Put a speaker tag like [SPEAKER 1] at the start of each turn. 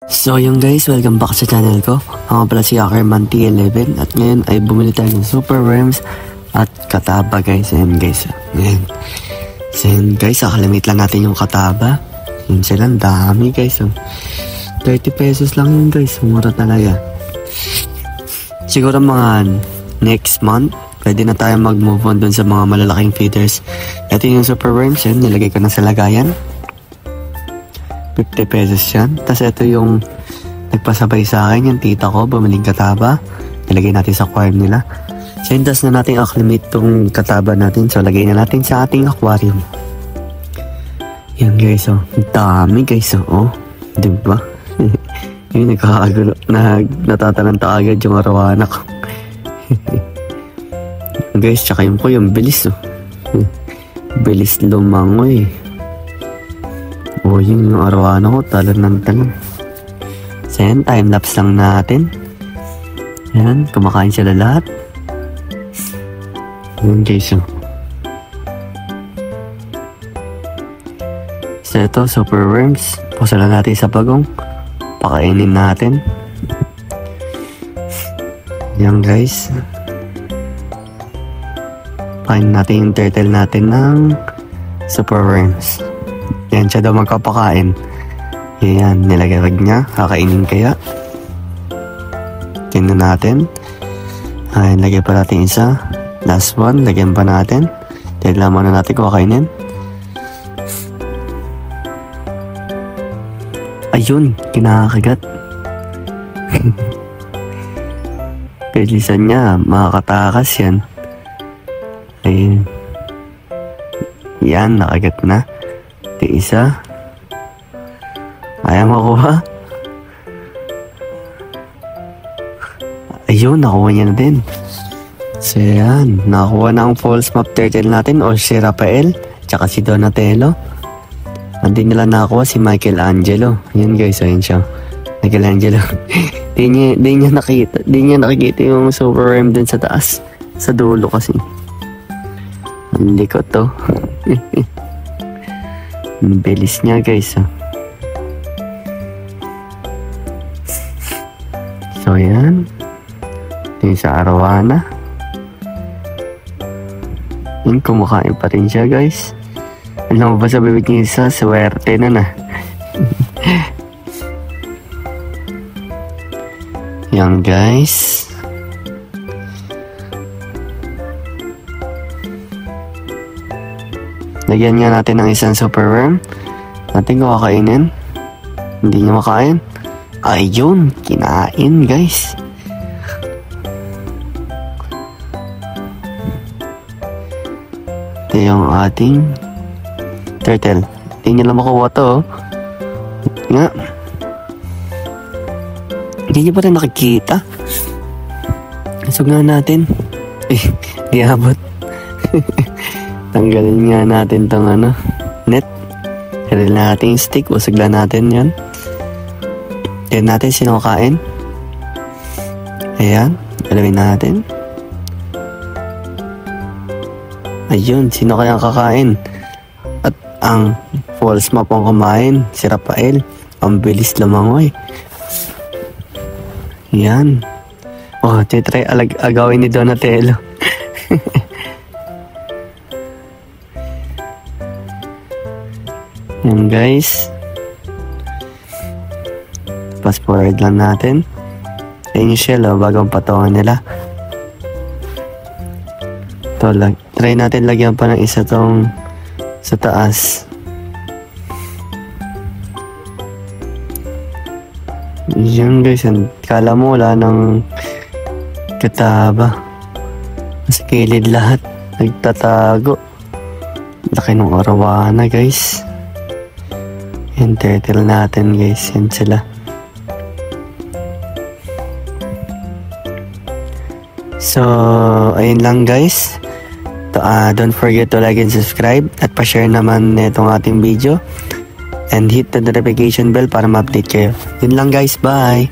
[SPEAKER 1] So yung guys, welcome back sa channel ko. Ako pala si Ackerman T11 at ngayon ay bumili tayo ng super worms at kataba guys. Ayan guys, ayan. So yun guys, akalimit lang natin yung kataba. Yun sila, dami guys. 30 pesos lang yun guys, mura talaga. Siguro mga next month pwede na tayo mag-move on dun sa mga malalaking feeders. Ito yung super worms, yun, nilagay ko na sa lagayan. 50 pesos yan. Tapos ito yung nagpasabay sa akin, yung tita ko, bumiling kataba. Nilagay natin sa aquarium nila. So yun, tas na natin acclimate tong kataba natin. So lagay na natin sa ating aquarium. Yan guys, oh. Dami guys, oh. Diba? Yung nagkakagulo. Natatalanta agad yung arawana ko. Guys, tsaka yung ko, yung bilis, oh. Bilis lumangoy. Oh, yun yung arawana ko, talon ng talon. So yan, time-lapse lang natin. Yan, kumakain sila lahat. Yan guys, oh. So ito, super worms. Pusa lang natin sa bagong. Pakainin natin. Yan guys. Pakainin natin yung turtle natin ng super worms. Yan siya daw magkapakain. Yan, nilagay niya. Kakainin kaya. Tingnan natin. Ayan, lagyan pa natin isa. Last one, lagyan pa natin. Tignan muna natin kung kakainin. Ayun, kinakagat. Bilisan niya, makakatakas yan. Ayun. Yan, nakagat na. Isa. Ayaw makuha. Ayun, nakuha niya na din. So yan, nakakuha na ang false map turtle natin o si Rafael, tsaka si Donatello. Hindi nila nakakuha si Michelangelo. Yan guys, ayun siya. Michelangelo. Di niya nakikita yung super worm dun sa taas. Sa dulo kasi. Ang likot to. Ang bilis niya guys, oh. So yan. Ito yung sa arawana. Yan, kumakain pa rin siya guys. Alam mo ba sa bibig niya isa, swerte na na. Yan guys. Lagyan nga natin ng isang super worm. Natin kung kakainin. Hindi niya makain. Ayun, kinain guys. Ito yung ating turtle. Hindi niya lang makuha to, oh. Nga. Hindi niya pa rin nakikita. Kasog nga natin. Di abot. Tanggalin nga natin tong net. Haril natin yung stick. Usag lang natin yan. Tignan natin sino kakain. Ayan. Galawin natin. Ayun. Sino kaya kakain? At ang false map ang kumain. Si Rafael. Ang bilis lumangoy. Yan. Oh, titry agawin ni Donatello. Yan guys. Fast forward lang natin. Ayun yung shell, oh, bagong patungan nila. Ito, try natin lagyan pa ng isa tong sa taas. Yan guys, kala mo wala ng kataba. Sa kilid lahat, nagtatago. Laki ng arawana guys. Yan, turtle natin guys. Yan sila. So, ayun lang guys. Don't forget to like and subscribe. At pa-share naman itong ating video. And hit the notification bell para ma-update kayo. Yun lang guys. Bye!